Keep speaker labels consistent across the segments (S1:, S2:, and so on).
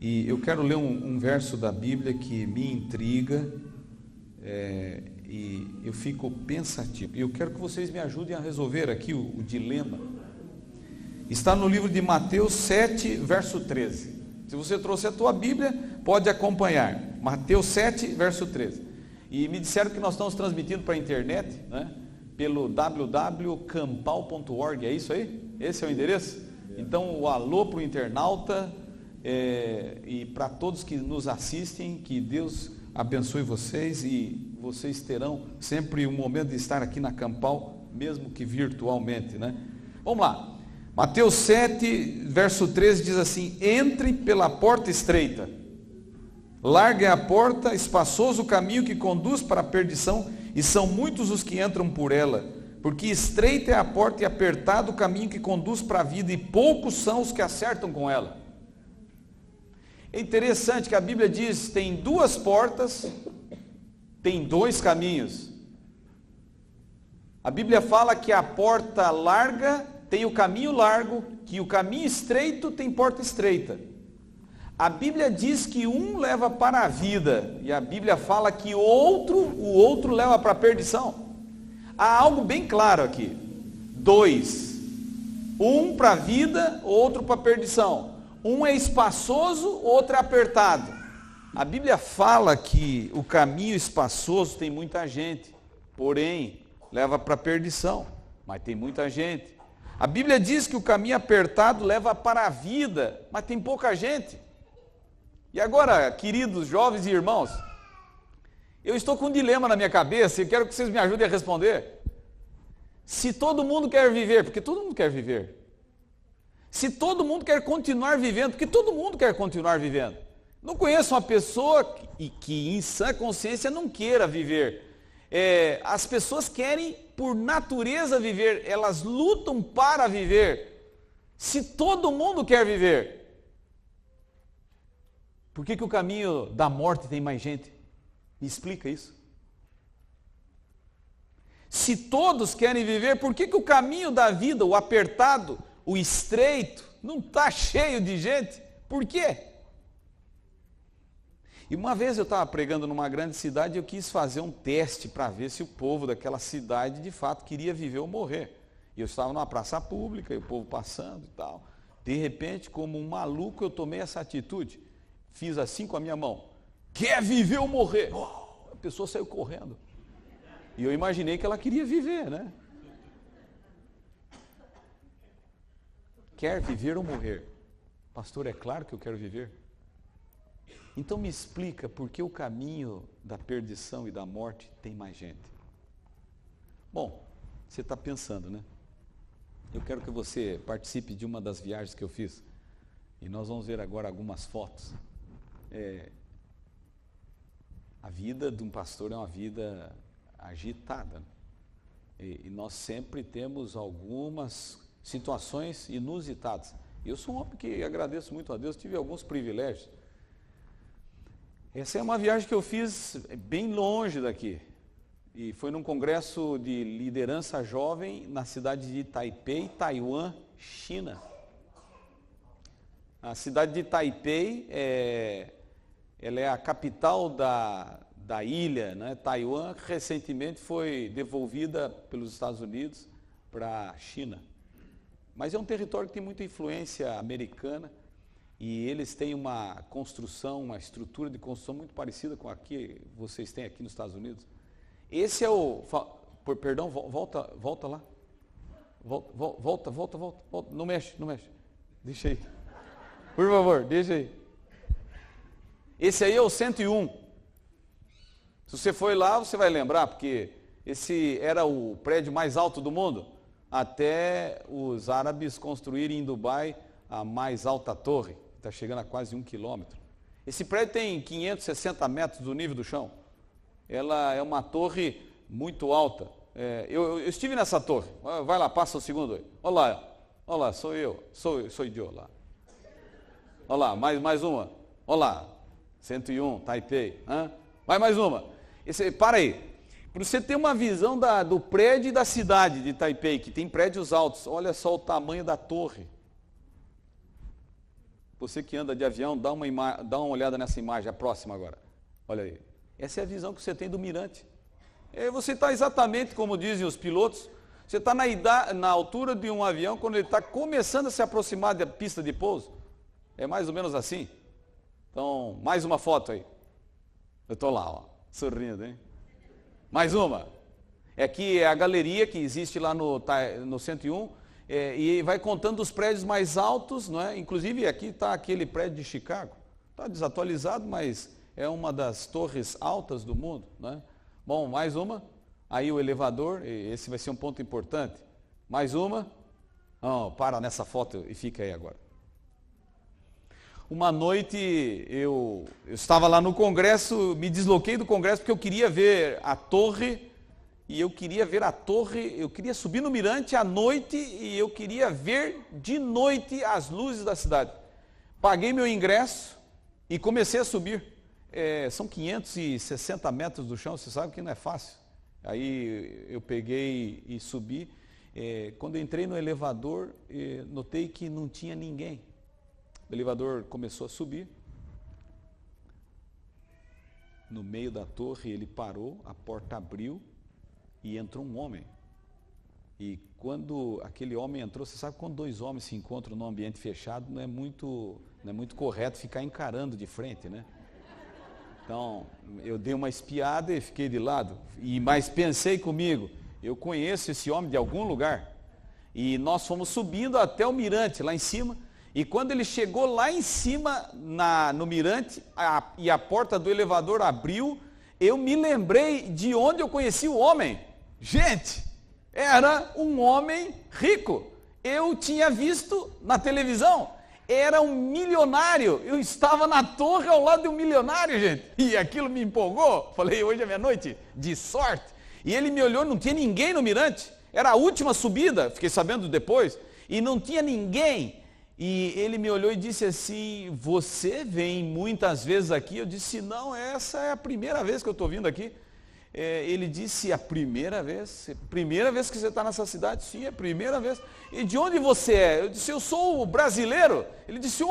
S1: E eu quero ler um verso da Bíblia que me intriga, e eu fico pensativo. E eu quero que vocês me ajudem a resolver aqui o dilema. Está no livro de Mateus 7, verso 13. Se você trouxe a tua Bíblia, pode acompanhar. Mateus 7, verso 13. E me disseram que nós estamos transmitindo para a internet, né? Pelo www.campal.org, é isso aí? Esse é o endereço? Então, o alô para o internauta e para todos que nos assistem, que Deus abençoe vocês e vocês terão sempre um momento de estar aqui na Campal, mesmo que virtualmente, né? Vamos lá. Mateus 7, verso 13 diz assim: entre pela porta estreita, larga é a porta, espaçoso o caminho que conduz para a perdição, e são muitos os que entram por ela, porque estreita é a porta e apertado o caminho que conduz para a vida, e poucos são os que acertam com ela. É interessante que a Bíblia diz: tem duas portas, tem dois caminhos. A Bíblia fala que a porta larga tem o caminho largo, que o caminho estreito tem porta estreita. A Bíblia diz que um leva para a vida, e a Bíblia fala que o outro leva para a perdição. Há algo bem claro aqui: dois, um para a vida, outro para a perdição. Um é espaçoso, outro é apertado. A Bíblia fala que o caminho espaçoso tem muita gente, porém leva para a perdição, mas tem muita gente. A Bíblia diz que o caminho apertado leva para a vida, mas tem pouca gente. E agora, queridos jovens e irmãos, eu estou com um dilema na minha cabeça e quero que vocês me ajudem a responder. Se todo mundo quer viver, porque todo mundo quer viver. Se todo mundo quer continuar vivendo, porque todo mundo quer continuar vivendo. Não conheço uma pessoa que em sã consciência não queira viver. As pessoas querem por natureza viver, elas lutam para viver. Se todo mundo quer viver, por que o caminho da morte tem mais gente? Me explica isso. Se todos querem viver, por que o caminho da vida, o apertado, o estreito, não está cheio de gente? Por quê? E uma vez eu estava pregando numa grande cidade e eu quis fazer um teste para ver se o povo daquela cidade de fato queria viver ou morrer. E eu estava numa praça pública e o povo passando e tal. De repente, como um maluco, eu tomei essa atitude. Fiz assim com a minha mão: quer viver ou morrer? A pessoa saiu correndo. E eu imaginei que ela queria viver, né? Quer viver ou morrer? Pastor, é claro que eu quero viver. Então me explica por que o caminho da perdição e da morte tem mais gente. Bom, você está pensando, né? Eu quero que você participe de uma das viagens que eu fiz. E nós vamos ver agora algumas fotos. A vida de um pastor é uma vida agitada, né? E nós sempre temos algumas situações inusitadas. Eu sou um homem que agradeço muito a Deus, tive alguns privilégios. Essa é uma viagem que eu fiz bem longe daqui, e foi num congresso de liderança jovem na cidade de Taipei, Taiwan, China. A cidade de Taipei ela é a capital da ilha, né? Taiwan recentemente foi devolvida pelos Estados Unidos para a China, mas é um território que tem muita influência americana. E eles têm uma construção, uma estrutura de construção muito parecida com a que vocês têm aqui nos Estados Unidos. Esse é o... Perdão, volta lá. Volta. Não mexe. Deixa aí. Por favor, deixa aí. Esse aí é o 101. Se você foi lá, você vai lembrar, porque esse era o prédio mais alto do mundo, até os árabes construírem em Dubai a mais alta torre. Está chegando a quase 1 quilômetro. Esse prédio tem 560 metros do nível do chão. Ela é uma torre muito alta. Eu estive nessa torre. Vai lá, passa o segundo aí. Olha lá, sou eu. Sou eu lá. Olha lá, mais uma. Olha lá, 101, Taipei. Vai mais uma. Para aí. Para você ter uma visão do prédio e da cidade de Taipei, que tem prédios altos. Olha só o tamanho da torre. Você que anda de avião, dá uma olhada nessa imagem, a próxima agora. Olha aí. Essa é a visão que você tem do mirante. Você está exatamente como dizem os pilotos, você está na altura de um avião quando ele está começando a se aproximar da pista de pouso. É mais ou menos assim. Então, mais uma foto aí. Eu estou lá, ó, sorrindo, hein? Mais uma. Aqui é a galeria que existe lá no 101, e vai contando os prédios mais altos, não é? Inclusive aqui está aquele prédio de Chicago. Está desatualizado, mas é uma das torres altas do mundo, não é? Bom, mais uma. Aí o elevador, esse vai ser um ponto importante. Mais uma. Oh, para nessa foto e fica aí agora. Uma noite eu estava lá no congresso, me desloquei do congresso porque eu queria ver a torre, eu queria subir no mirante à noite e eu queria ver de noite as luzes da cidade. Paguei meu ingresso e comecei a subir. São 560 metros do chão, você sabe que não é fácil. Aí eu peguei e subi. Quando eu entrei no elevador, notei que não tinha ninguém. O elevador começou a subir. No meio da torre ele parou, a porta abriu e entrou um homem. E quando aquele homem entrou, você sabe quando dois homens se encontram num ambiente fechado, não é muito correto ficar encarando de frente, né? Então, eu dei uma espiada e fiquei de lado, mas pensei comigo, eu conheço esse homem de algum lugar. E nós fomos subindo até o mirante, lá em cima, e quando ele chegou lá em cima, no mirante, e a porta do elevador abriu, eu me lembrei de onde eu conheci o homem. Gente, era um homem rico. Eu tinha visto na televisão. Era um milionário, eu estava na torre ao lado de um milionário, gente, e aquilo me empolgou. Falei, hoje é minha noite de sorte. E ele me olhou, não tinha ninguém no mirante, era a última subida, fiquei sabendo depois, e não tinha ninguém. E ele me olhou e disse assim, você vem muitas vezes aqui? Eu disse, não, essa é a primeira vez que eu estou vindo aqui. Ele disse, a primeira vez que você está nessa cidade? Sim, é a primeira vez. E de onde você é? Eu disse, eu sou brasileiro. Ele disse,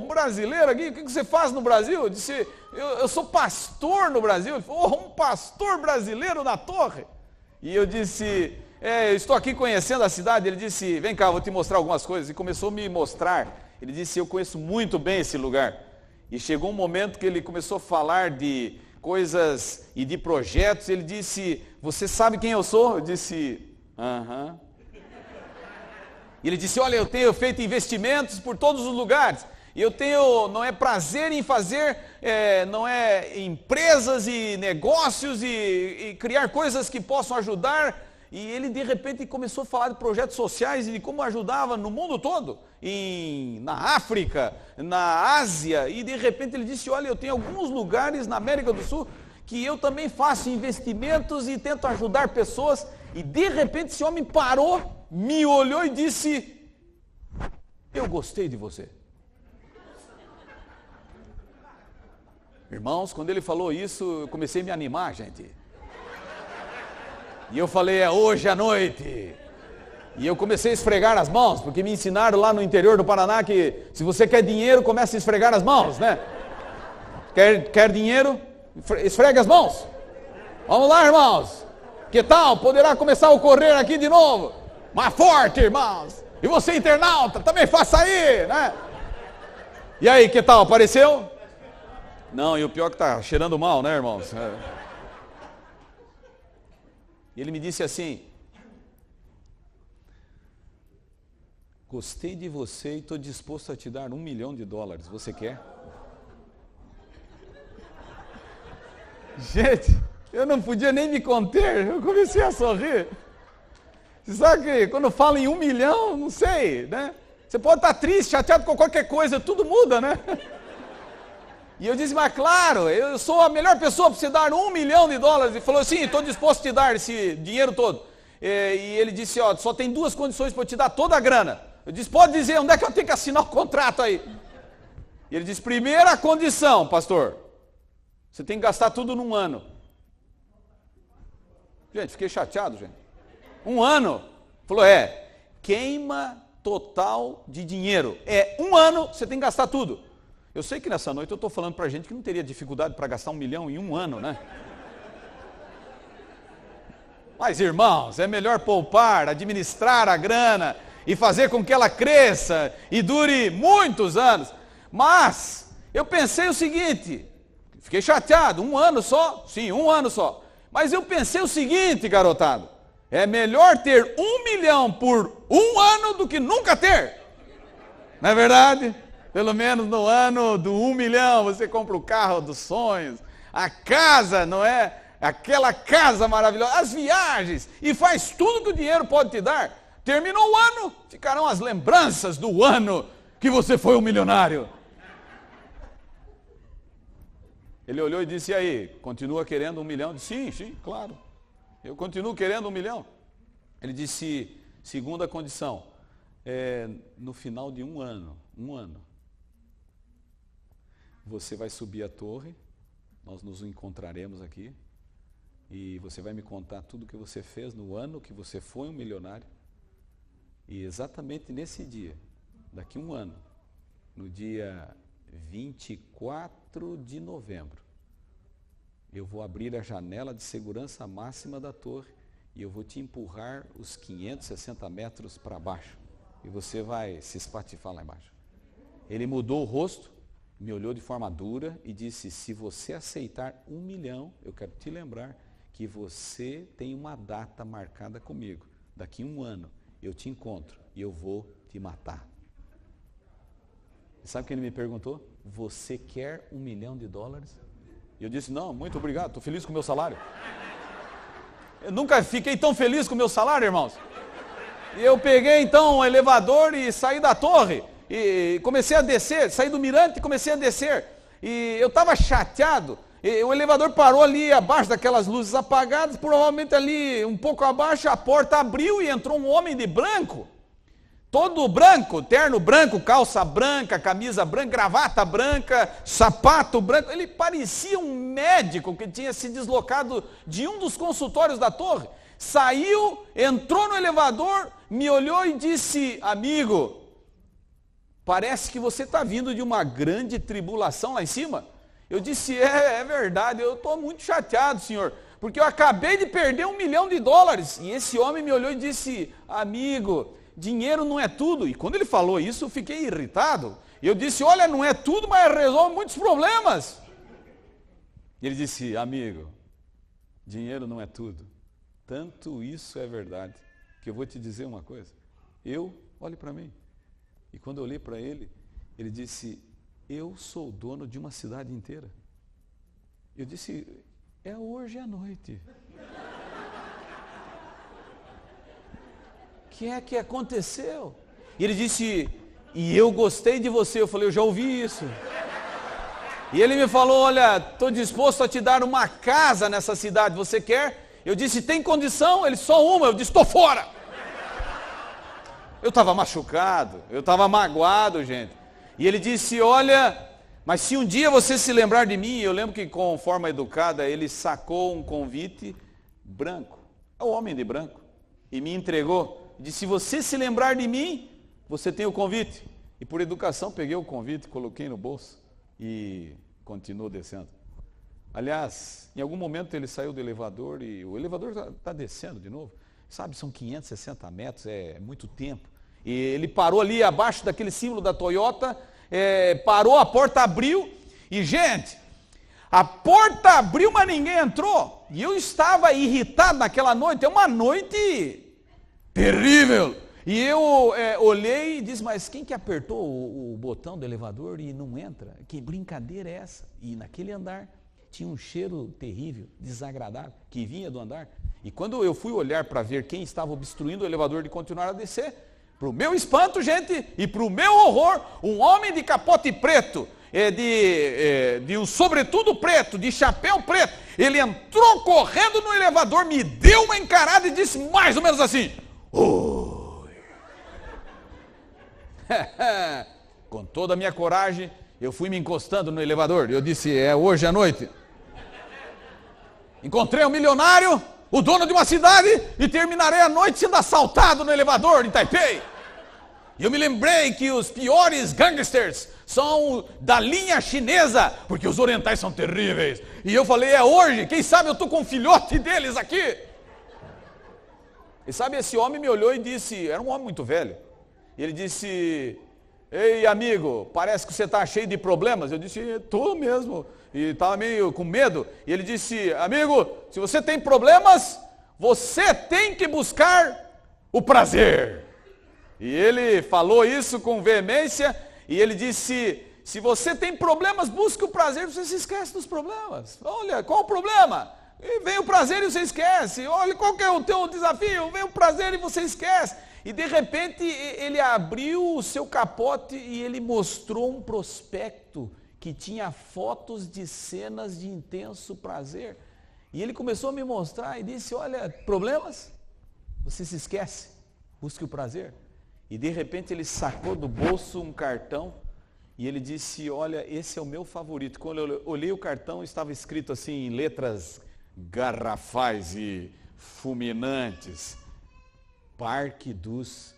S1: brasileiro aqui, o que você faz no Brasil? Eu disse, eu sou pastor no Brasil. Ele falou, um pastor brasileiro na torre? E eu disse, eu estou aqui conhecendo a cidade. Ele disse, vem cá, vou te mostrar algumas coisas. E começou a me mostrar. Ele disse, eu conheço muito bem esse lugar. E chegou um momento que ele começou a falar de coisas e de projetos. Ele disse, você sabe quem eu sou? Eu disse, aham. Ele disse, olha, eu tenho feito investimentos por todos os lugares. E eu tenho, não é prazer em fazer, não é empresas e negócios e criar coisas que possam ajudar. E ele de repente começou a falar de projetos sociais e de como ajudava no mundo todo, na África, na Ásia, e de repente ele disse, olha, eu tenho alguns lugares na América do Sul que eu também faço investimentos e tento ajudar pessoas. E de repente esse homem parou, me olhou e disse, eu gostei de você. Irmãos, quando ele falou isso, eu comecei a me animar, gente. E eu falei, é hoje à noite. E eu comecei a esfregar as mãos, porque me ensinaram lá no interior do Paraná que se você quer dinheiro, comece a esfregar as mãos, né? Quer dinheiro? Esfregue as mãos. Vamos lá, irmãos. Que tal? Poderá começar a ocorrer aqui de novo. Mais forte, irmãos. E você, internauta, também faça aí, né? E aí, que tal? Apareceu? Não, e o pior é que tá cheirando mal, né, irmãos? E ele me disse assim, gostei de você e estou disposto a te dar $1 milhão. Você quer? Gente, eu não podia nem me conter, eu comecei a sorrir. Você sabe que quando fala em 1 milhão, não sei, né? Você pode estar triste, chateado com qualquer coisa, tudo muda, né? E eu disse, mas claro, eu sou a melhor pessoa para você dar $1 milhão. E falou, sim, estou disposto a te dar esse dinheiro todo. E ele disse, ó, só tem 2 condições para eu te dar toda a grana. Eu disse, pode dizer, onde é que eu tenho que assinar o contrato aí? E ele disse, primeira condição, pastor, você tem que gastar tudo num ano. Gente, fiquei chateado, gente. 1 ano? Falou, queima total de dinheiro. É 1 ano, você tem que gastar tudo. Eu sei que nessa noite eu estou falando para gente que não teria dificuldade para gastar 1 milhão em 1 ano, né? Mas, irmãos, é melhor poupar, administrar a grana e fazer com que ela cresça e dure muitos anos. Mas eu pensei o seguinte, fiquei chateado, 1 ano só? Sim, 1 ano só. Mas eu pensei o seguinte, garotado, é melhor ter 1 milhão por 1 ano do que nunca ter. Não é verdade? Pelo menos no ano do 1 milhão você compra o carro dos sonhos, a casa, não é? Aquela casa maravilhosa, as viagens, e faz tudo que o dinheiro pode te dar. Terminou o ano, ficarão as lembranças do ano que você foi um milionário. Ele olhou e disse, e aí, continua querendo 1 milhão? Eu disse, sim, claro, eu continuo querendo 1 milhão. Ele disse, segunda condição, no final de 1 ano, você vai subir a torre, nós nos encontraremos aqui, e você vai me contar tudo o que você fez no ano que você foi um milionário. E exatamente nesse dia, daqui 1 ano, no dia 24 de novembro, eu vou abrir a janela de segurança máxima da torre e eu vou te empurrar os 560 metros para baixo. E você vai se espatifar lá embaixo. Ele mudou o rosto, me olhou de forma dura e disse, se você aceitar 1 milhão, eu quero te lembrar que você tem uma data marcada comigo. Daqui 1 ano eu te encontro e eu vou te matar. E sabe o que ele me perguntou? Você quer $1 milhão? E eu disse, não, muito obrigado, estou feliz com o meu salário. Eu nunca fiquei tão feliz com o meu salário, irmãos. E eu peguei então o elevador e saí da torre. E comecei a descer, saí do mirante e comecei a descer. E eu estava chateado. E o elevador parou ali abaixo daquelas luzes apagadas, provavelmente ali um pouco abaixo, a porta abriu e entrou um homem de branco. Todo branco, terno branco, calça branca, camisa branca, gravata branca, sapato branco. Ele parecia um médico que tinha se deslocado de um dos consultórios da torre. Saiu, entrou no elevador, me olhou e disse, amigo, parece que você está vindo de uma grande tribulação lá em cima. Eu disse, é verdade, eu estou muito chateado, senhor, porque eu acabei de perder $1 milhão. E esse homem me olhou e disse, amigo, dinheiro não é tudo. E quando ele falou isso, eu fiquei irritado. Eu disse, olha, não é tudo, mas resolve muitos problemas. E ele disse, amigo, dinheiro não é tudo. Tanto isso é verdade, que eu vou te dizer uma coisa. Olhe para mim. E quando eu olhei para ele, ele disse, eu sou dono de uma cidade inteira. Eu disse, é hoje à noite. O que é que aconteceu? E ele disse, e eu gostei de você. Eu falei, eu já ouvi isso. E ele me falou, olha, estou disposto a te dar uma casa nessa cidade, você quer? Eu disse, tem condição? Ele, só uma. Eu disse, estou fora. Eu estava machucado, eu estava magoado, gente. E ele disse, olha, mas se um dia você se lembrar de mim, eu lembro que com forma educada, ele sacou um convite branco, é o homem de branco, e me entregou. Disse, se você se lembrar de mim, você tem o convite. E por educação peguei o convite, coloquei no bolso e continuou descendo. Aliás, em algum momento ele saiu do elevador e o elevador está descendo de novo. Sabe, são 560 metros, é muito tempo. E ele parou ali abaixo daquele símbolo da Toyota, parou, a porta abriu. E, gente, a porta abriu, mas ninguém entrou. E eu estava irritado naquela noite, é uma noite terrível. E eu olhei e disse, mas quem que apertou o botão do elevador e não entra? Que brincadeira é essa? E naquele andar tinha um cheiro terrível, desagradável, que vinha do andar. E quando eu fui olhar para ver quem estava obstruindo o elevador de continuar a descer, para o meu espanto, gente, e para o meu horror, um homem de capote preto, de um sobretudo preto, de chapéu preto, ele entrou correndo no elevador, me deu uma encarada e disse mais ou menos assim, oi. Com toda a minha coragem, eu fui me encostando no elevador, eu disse, é hoje à noite. Encontrei um milionário, o dono de uma cidade, e terminarei a noite sendo assaltado no elevador em Taipei. E eu me lembrei que os piores gangsters são da linha chinesa, porque os orientais são terríveis. E eu falei, é hoje, quem sabe eu estou com um filhote deles aqui. E sabe, esse homem me olhou e disse, era um homem muito velho. E ele disse, ei amigo, parece que você está cheio de problemas. Eu disse, estou mesmo. E estava meio com medo. E ele disse, amigo, se você tem problemas, você tem que buscar o prazer. E ele falou isso com veemência, e ele disse, se você tem problemas, busque o prazer, você se esquece dos problemas. Olha, qual o problema? E vem o prazer e você esquece. Olha, qual que é o teu desafio? Vem o prazer e você esquece. E de repente ele abriu o seu capote e ele mostrou um prospecto que tinha fotos de cenas de intenso prazer. E ele começou a me mostrar e disse, olha, problemas? Você se esquece, busque o prazer. E de repente ele sacou do bolso um cartão e ele disse, olha, esse é o meu favorito. Quando eu olhei o cartão, estava escrito assim em letras garrafais e fulminantes, Parque dos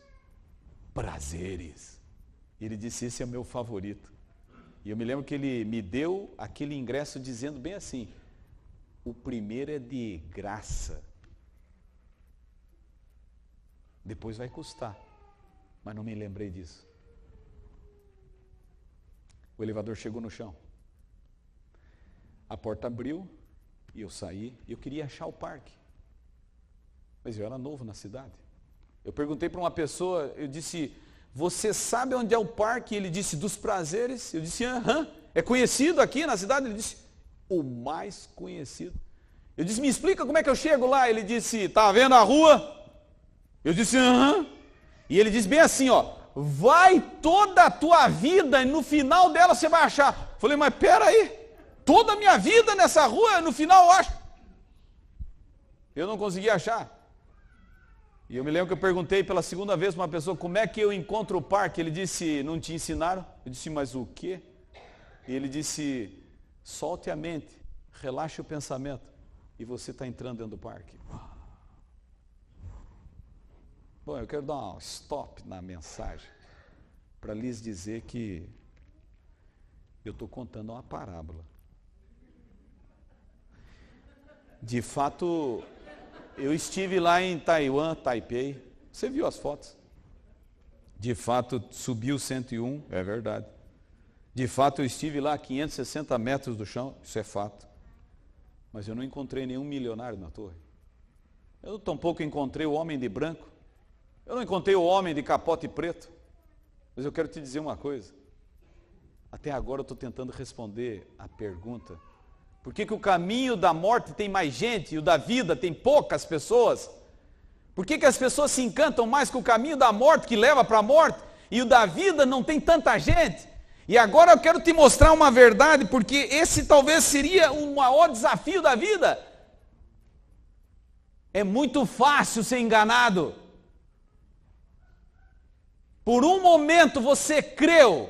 S1: Prazeres. E ele disse, esse é o meu favorito. E eu me lembro que ele me deu aquele ingresso dizendo bem assim, o primeiro é de graça, depois vai custar. Mas não me lembrei disso. O elevador chegou no chão. A porta abriu e eu saí. E eu queria achar o parque. Mas eu era novo na cidade. Eu perguntei para uma pessoa, eu disse, você sabe onde é o parque? Ele disse, dos prazeres. Eu disse, aham, é conhecido aqui na cidade? Ele disse, o mais conhecido. Eu disse, me explica como é que eu chego lá? Ele disse, tá vendo a rua? Eu disse, aham. E ele diz bem assim, ó, vai toda a tua vida e no final dela você vai achar. Falei, mas peraí, toda a minha vida nessa rua, no final eu acho. Eu não consegui achar. E eu me lembro que eu perguntei pela segunda vez para uma pessoa, como é que eu encontro o parque? Ele disse, não te ensinaram? Eu disse, mas o quê? E ele disse, solte a mente, relaxe o pensamento e você está entrando dentro do parque. Bom, eu quero dar um stop na mensagem para lhes dizer que eu estou contando uma parábola. De fato, eu estive lá em Taiwan, Taipei, você viu as fotos? De fato, subiu 101, é verdade. De fato, eu estive lá a 560 metros do chão, isso é fato. Mas eu não encontrei nenhum milionário na torre. Eu tampouco encontrei o homem de branco. Eu não encontrei o homem de capote preto, mas eu quero te dizer uma coisa. Até agora eu estou tentando responder a pergunta. Por que o caminho da morte tem mais gente e o da vida tem poucas pessoas? Por que as pessoas se encantam mais com o caminho da morte que leva para a morte e o da vida não tem tanta gente? E agora eu quero te mostrar uma verdade, porque esse talvez seria o maior desafio da vida. É muito fácil ser enganado. Por um momento você creu,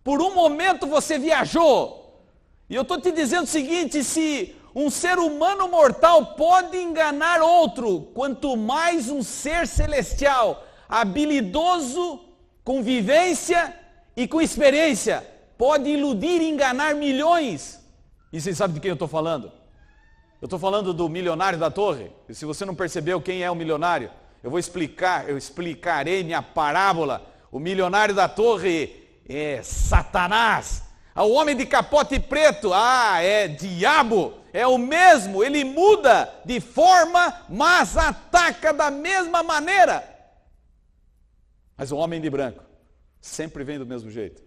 S1: por um momento você viajou, e eu estou te dizendo o seguinte, se um ser humano mortal pode enganar outro, quanto mais um ser celestial, habilidoso, com vivência e com experiência, pode iludir e enganar milhões. E vocês sabem de quem eu estou falando? Eu estou falando do milionário da torre, e se você não percebeu quem é o milionário, eu explicarei minha parábola. O milionário da torre é Satanás. O homem de capote preto, é diabo. É o mesmo, ele muda de forma, mas ataca da mesma maneira. Mas o homem de branco sempre vem do mesmo jeito,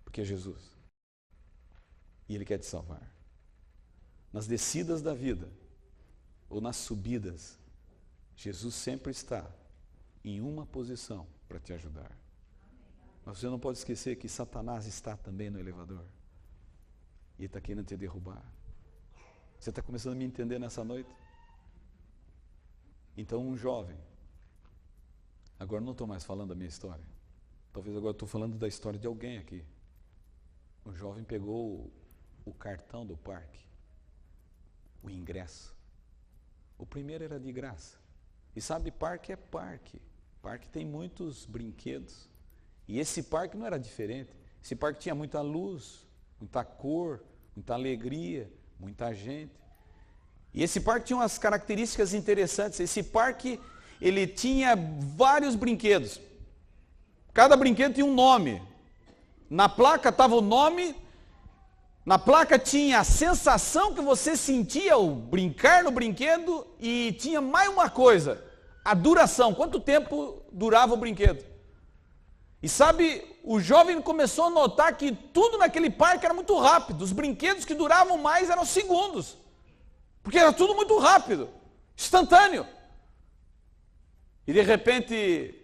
S1: porque é Jesus. E ele quer te salvar. Nas descidas da vida, ou nas subidas, Jesus sempre está em uma posição para te ajudar. Mas você não pode esquecer que Satanás está também no elevador. E ele está querendo te derrubar. Você está começando a me entender nessa noite? Então um jovem, agora não estou mais falando da minha história. Talvez agora estou falando da história de alguém aqui. Um jovem pegou o cartão do parque, o ingresso. O primeiro era de graça. E sabe, parque é parque. O parque tem muitos brinquedos. E esse parque não era diferente. Esse parque tinha muita luz, muita cor, muita alegria, muita gente. E esse parque tinha umas características interessantes. Esse parque, ele tinha vários brinquedos. Cada brinquedo tinha um nome. Na placa estava o nome, na placa tinha a sensação que você sentia ao brincar no brinquedo e tinha mais uma coisa, a duração, quanto tempo durava o brinquedo. E sabe, o jovem começou a notar que tudo naquele parque era muito rápido, os brinquedos que duravam mais eram segundos, porque era tudo muito rápido, instantâneo. E de repente,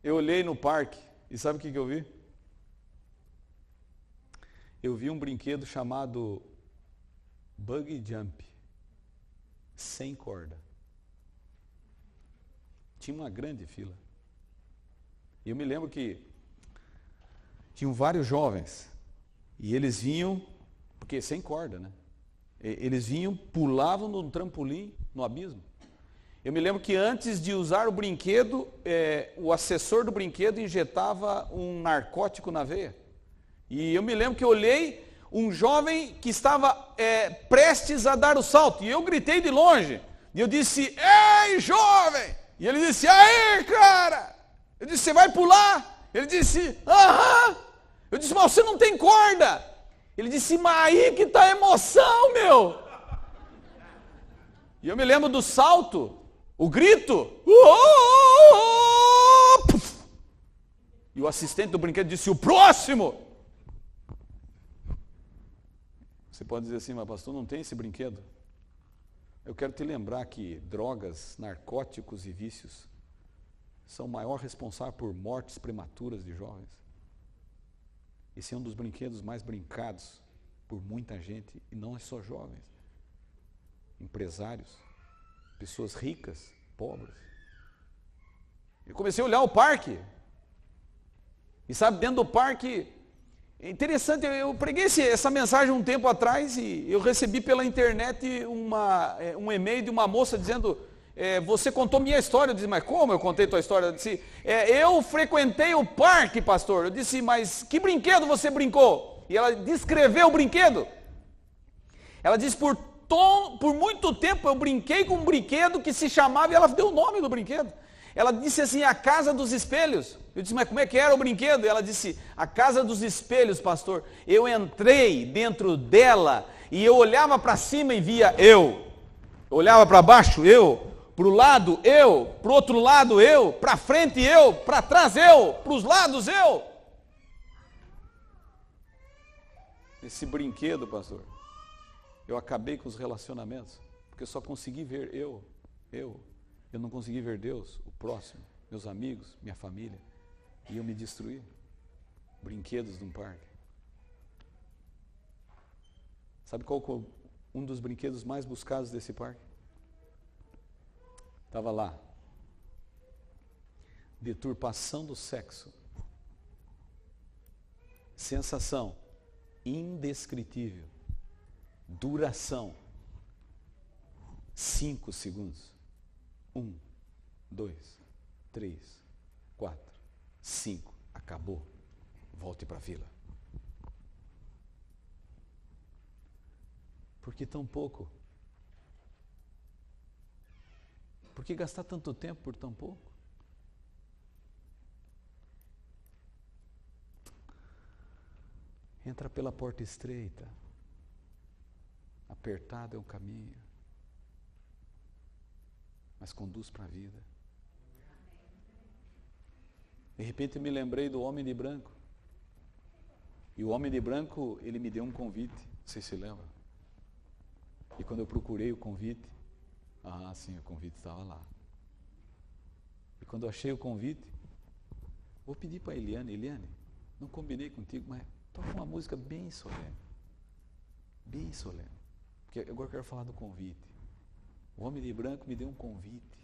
S1: eu olhei no parque e sabe o que eu vi? Eu vi um brinquedo chamado Buggy Jump, sem corda. Tinha uma grande fila. E eu me lembro que tinham vários jovens e eles vinham, porque sem corda, né? Eles vinham, pulavam no trampolim, no abismo. Eu me lembro que antes de usar o brinquedo, o assessor do brinquedo injetava um narcótico na veia. E eu me lembro que eu olhei um jovem que estava prestes a dar o salto. E eu gritei de longe. E eu disse, ei, jovem! E ele disse, aí, cara! Eu disse, você vai pular? Ele disse, aham! Eu disse, mas você não tem corda! Ele disse, mas aí que está a emoção, meu! E eu me lembro do salto, o grito. E o assistente do brinquedo disse, o próximo! Você pode dizer assim, mas pastor, não tem esse brinquedo? Eu quero te lembrar que drogas, narcóticos e vícios são o maior responsável por mortes prematuras de jovens. Esse é um dos brinquedos mais brincados por muita gente, e não é só jovens. Empresários, pessoas ricas, pobres. Eu comecei a olhar o parque, e sabe, dentro do parque, é interessante, eu preguei essa mensagem um tempo atrás, e eu recebi pela internet um e-mail de uma moça dizendo, você contou minha história. Eu disse, mas como eu contei tua história? Eu disse, eu frequentei o parque, pastor. Eu disse, mas que brinquedo você brincou? E ela descreveu o brinquedo. Ela disse, por muito tempo eu brinquei com um brinquedo que se chamava, e ela deu o nome do brinquedo. Ela disse assim, a Casa dos Espelhos. Eu disse, mas como é que era o brinquedo? E ela disse, a Casa dos Espelhos, pastor. Eu entrei dentro dela e eu olhava para cima e via eu. Olhava para baixo, eu. Para o lado, eu. Para o outro lado, eu. Para frente, eu. Para trás, eu. Para os lados, eu. Esse brinquedo, pastor, eu acabei com os relacionamentos, porque eu só consegui ver eu. Eu não consegui ver Deus, o próximo, meus amigos, minha família. E eu me destruí. Brinquedos de um parque. Sabe qual foi um dos brinquedos mais buscados desse parque? Estava lá. Deturpação do sexo. Sensação indescritível. Duração 5 segundos. 1, 2, 3, 4, 5. Acabou. Volte para a fila. Por que tão pouco? Por que gastar tanto tempo por tão pouco? Entra pela porta estreita. Apertado é o caminho, mas conduz para a vida. De repente eu me lembrei do homem de branco. E o homem de branco, ele me deu um convite, vocês se lembram? E quando eu procurei o convite, sim, o convite estava lá. E quando eu achei o convite, vou pedir para a Eliane, não combinei contigo, mas toca uma música bem solene. Bem solene. Porque agora eu quero falar do convite. O homem de branco me deu um convite.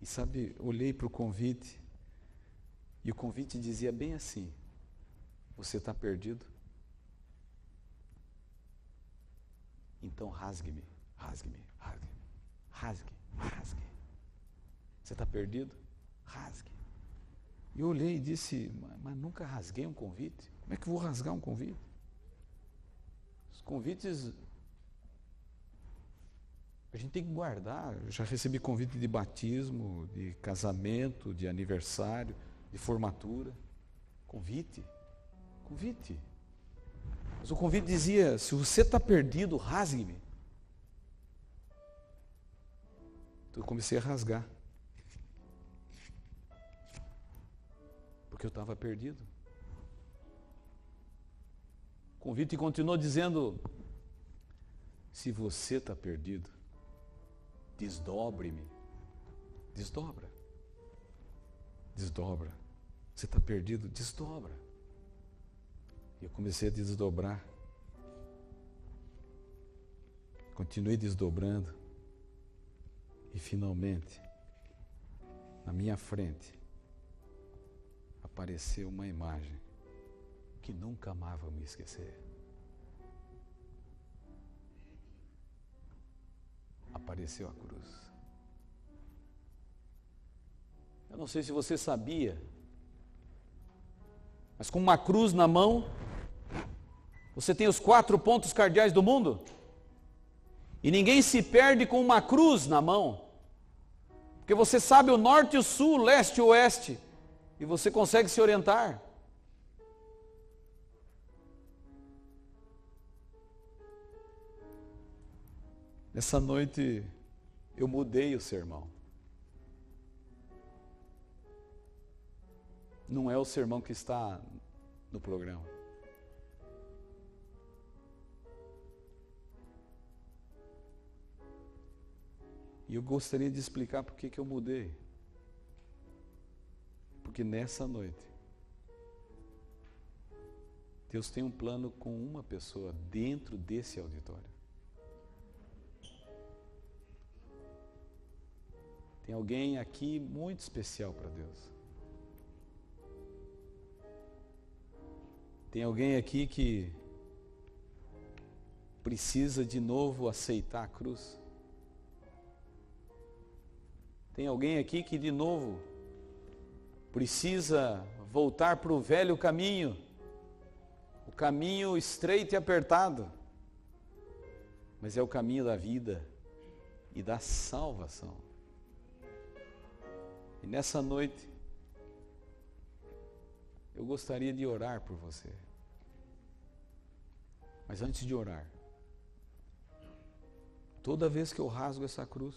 S1: E sabe, olhei para o convite, e o convite dizia bem assim, você está perdido? Então rasgue-me, rasgue-me, rasgue-me, rasgue, Rasgue. Você está perdido? Rasgue. E eu olhei e disse, mas nunca rasguei um convite. Como é que eu vou rasgar um convite? Os convites a gente tem que guardar. Eu já recebi convite de batismo, de casamento, de aniversário, de formatura. Convite. Mas o convite dizia, se você está perdido, rasgue-me. Então eu comecei a rasgar. Porque eu estava perdido. O convite continuou dizendo, se você está perdido, desdobre-me. Desdobra. Você está perdido? Desdobra. E eu comecei a desdobrar. Continuei desdobrando. E finalmente, na minha frente, apareceu uma imagem que nunca mais vou me esquecer. Apareceu a cruz. Eu não sei se você sabia, mas com uma cruz na mão, você tem os 4 pontos cardeais do mundo. E ninguém se perde com uma cruz na mão. Porque você sabe o norte e o sul, o leste e o oeste. E você consegue se orientar. Nessa noite eu mudei o sermão. Não é o sermão que está no programa. E eu gostaria de explicar por que eu mudei. Porque nessa noite, Deus tem um plano com uma pessoa dentro desse auditório. Tem alguém aqui muito especial para Deus. Tem alguém aqui que precisa de novo aceitar a cruz. Tem alguém aqui que de novo precisa voltar para o velho caminho, o caminho estreito e apertado, mas é o caminho da vida e da salvação. E nessa noite, eu gostaria de orar por você. Mas antes de orar, toda vez que eu rasgo essa cruz,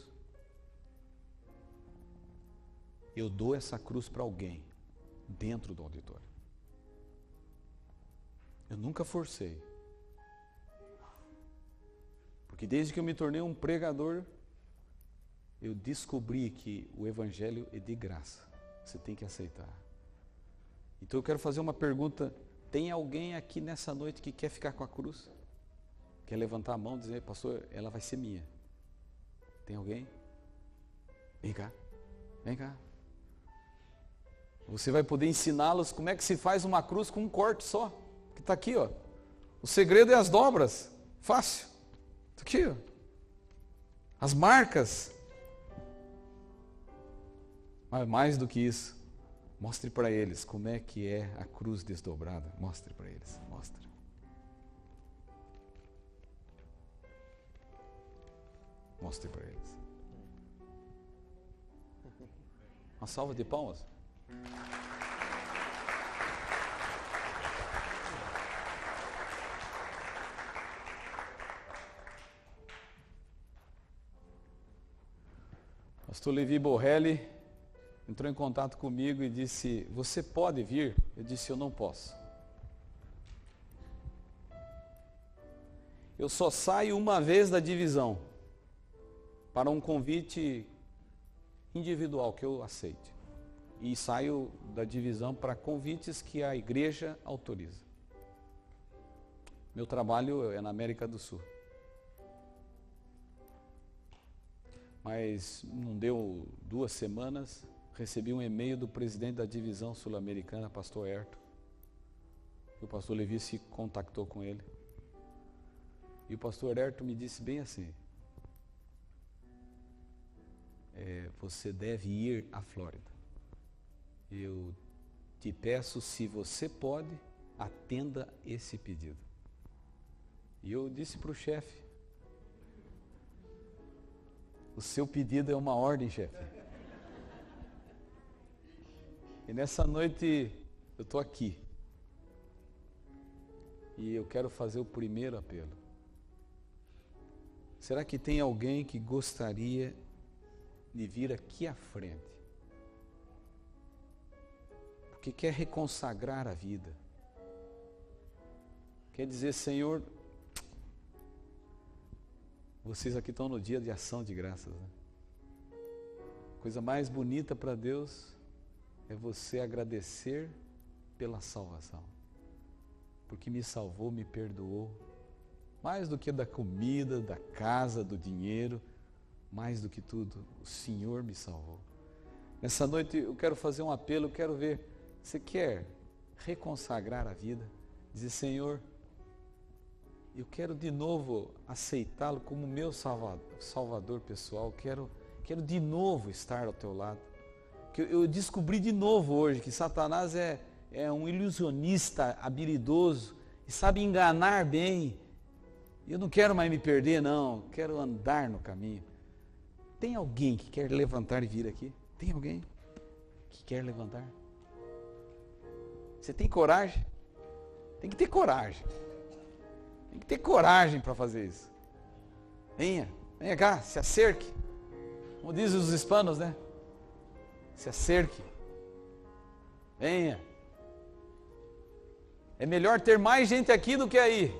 S1: eu dou essa cruz para alguém dentro do auditório. Eu nunca forcei. Porque desde que eu me tornei um pregador, eu descobri que o Evangelho é de graça. Você tem que aceitar. Então eu quero fazer uma pergunta. Tem alguém aqui nessa noite que quer ficar com a cruz? Quer levantar a mão e dizer, pastor, ela vai ser minha. Tem alguém? Vem cá. Vem cá. Você vai poder ensiná-los como é que se faz uma cruz com um corte só. Que está aqui, ó. O segredo é as dobras. Fácil. Está aqui, ó. As marcas. Mas mais do que isso, mostre para eles como é que é a cruz desdobrada. Mostre para eles. Mostre. Mostre para eles. Uma salva de palmas. Pastor Levi Borrelli entrou em contato comigo e disse, você pode vir? Eu disse, eu não posso. Eu só saio uma vez da divisão para um convite individual que eu aceite. E saio da divisão para convites que a igreja autoriza. Meu trabalho é na América do Sul. Mas não deu 2 semanas, recebi um e-mail do presidente da divisão sul-americana, pastor Herto. O pastor Levi se contactou com ele. E o pastor Herto me disse bem assim, você deve ir à Flórida. Eu te peço, se você pode, atenda esse pedido. E eu disse para o chefe, o seu pedido é uma ordem, chefe. E nessa noite eu estou aqui. E eu quero fazer o primeiro apelo. Será que tem alguém que gostaria de vir aqui à frente? Porque quer reconsagrar a vida. Quer dizer, Senhor, vocês aqui estão no dia de ação de graças, né? Coisa mais bonita para Deus é você agradecer pela salvação. Porque me salvou, me perdoou. Mais do que da comida, da casa, do dinheiro, mais do que tudo, o Senhor me salvou. Nessa noite eu quero fazer um apelo, eu quero ver, você quer reconsagrar a vida? Dizer, Senhor, eu quero de novo aceitá-lo como meu salvador pessoal, quero de novo estar ao teu lado. Eu descobri de novo hoje que Satanás é um ilusionista habilidoso e sabe enganar bem. Eu não quero mais me perder, não, quero andar no caminho. Tem alguém que quer levantar e vir aqui? Tem alguém que quer levantar? Você tem coragem? Tem que ter coragem. Tem que ter coragem para fazer isso. Venha cá, se acerque. Como dizem os hispanos, né? Se acerque. Venha. É melhor ter mais gente aqui do que aí.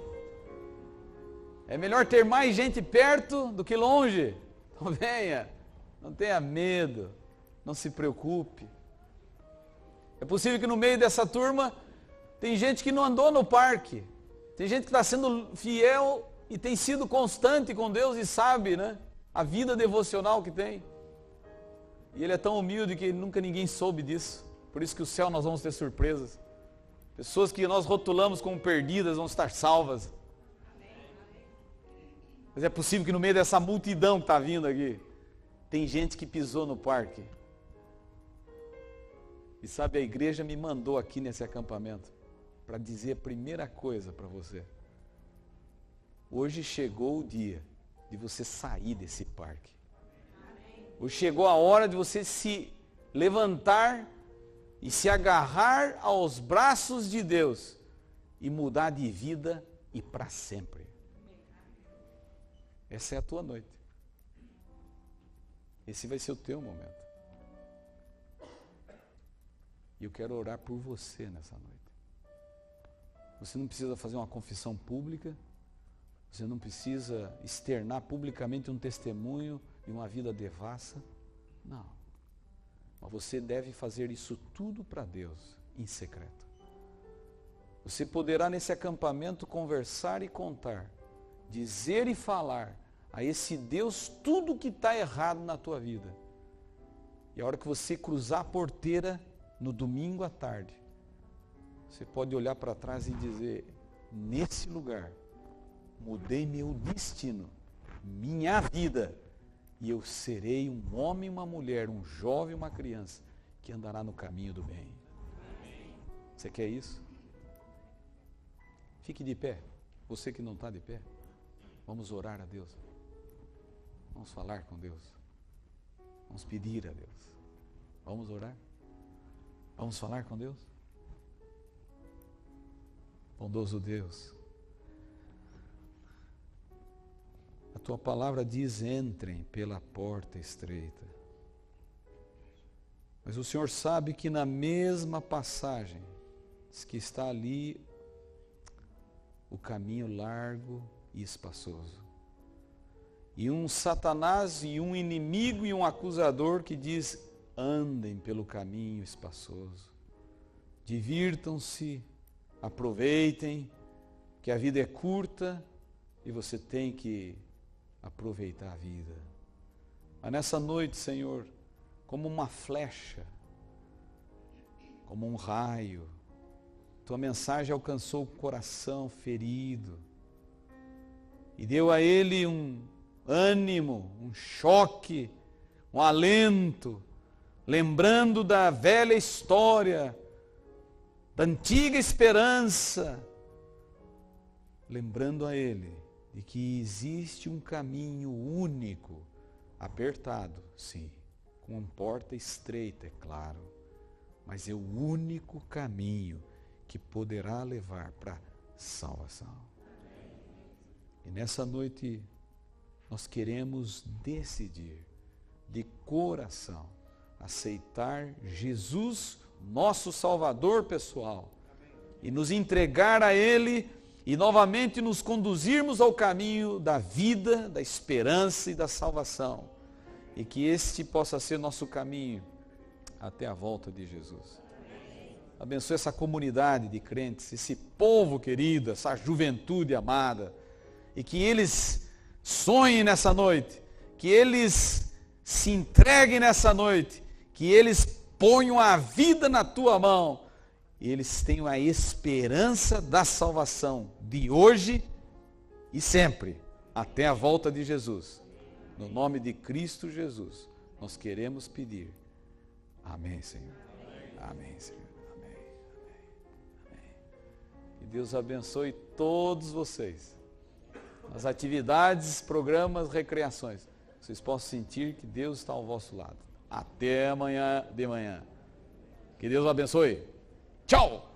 S1: É melhor ter mais gente perto do que longe. Então venha. Não tenha medo. Não se preocupe. É possível que no meio dessa turma tem gente que não andou no parque. Tem gente que está sendo fiel e tem sido constante com Deus e sabe, né? A vida devocional que tem. E ele é tão humilde que nunca ninguém soube disso. Por isso que o céu nós vamos ter surpresas. Pessoas que nós rotulamos como perdidas vão estar salvas. Mas é possível que no meio dessa multidão que está vindo aqui, tem gente que pisou no parque. E sabe, a igreja me mandou aqui nesse acampamento para dizer a primeira coisa para você. Hoje chegou o dia de você sair desse parque. Hoje chegou a hora de você se levantar e se agarrar aos braços de Deus e mudar de vida e para sempre. Essa é a tua noite. Esse vai ser o teu momento. E eu quero orar por você nessa noite. Você não precisa fazer uma confissão pública, você não precisa externar publicamente um testemunho de uma vida devassa. Não. Mas você deve fazer isso tudo para Deus, em secreto. Você poderá nesse acampamento conversar e contar, dizer e falar a esse Deus tudo o que está errado na tua vida. E a hora que você cruzar a porteira no domingo à tarde, você pode olhar para trás e dizer, nesse lugar, mudei meu destino, minha vida, e eu serei um homem e uma mulher, um jovem e uma criança, que andará no caminho do bem. Você quer isso? Fique de pé, você que não está de pé, vamos orar a Deus, vamos falar com Deus, vamos pedir a Deus, vamos orar, vamos falar com Deus. Bondoso Deus, a tua palavra diz, entrem pela porta estreita. Mas o Senhor sabe que na mesma passagem, diz que está ali o caminho largo e espaçoso. E um Satanás e um inimigo e um acusador que diz, andem pelo caminho espaçoso. Divirtam-se, aproveitem, que a vida é curta e você tem que aproveitar a vida. Mas nessa noite, Senhor, como uma flecha, como um raio, tua mensagem alcançou o coração ferido e deu a ele um ânimo, um choque, um alento, lembrando da velha história, da antiga esperança, lembrando a ele de que existe um caminho único, apertado, sim, com uma porta estreita, é claro, mas é o único caminho que poderá levar para a salvação. E nessa noite nós queremos decidir de coração aceitar Jesus, nosso Salvador pessoal, e nos entregar a Ele e novamente nos conduzirmos ao caminho da vida, da esperança e da salvação. E que este possa ser nosso caminho até a volta de Jesus. Abençoe essa comunidade de crentes, esse povo querido, essa juventude amada, e que eles sonhem nessa noite, que eles se entreguem nessa noite, que eles ponham a vida na tua mão, e eles tenham a esperança da salvação de hoje e sempre, até a volta de Jesus. No nome de Cristo Jesus, nós queremos pedir. Amém, Senhor. Amém, Senhor. Amém. Amém. Que Deus abençoe todos vocês. Nas atividades, programas, recreações. Vocês possam sentir que Deus está ao vosso lado. Até amanhã de manhã. Que Deus abençoe. Tchau!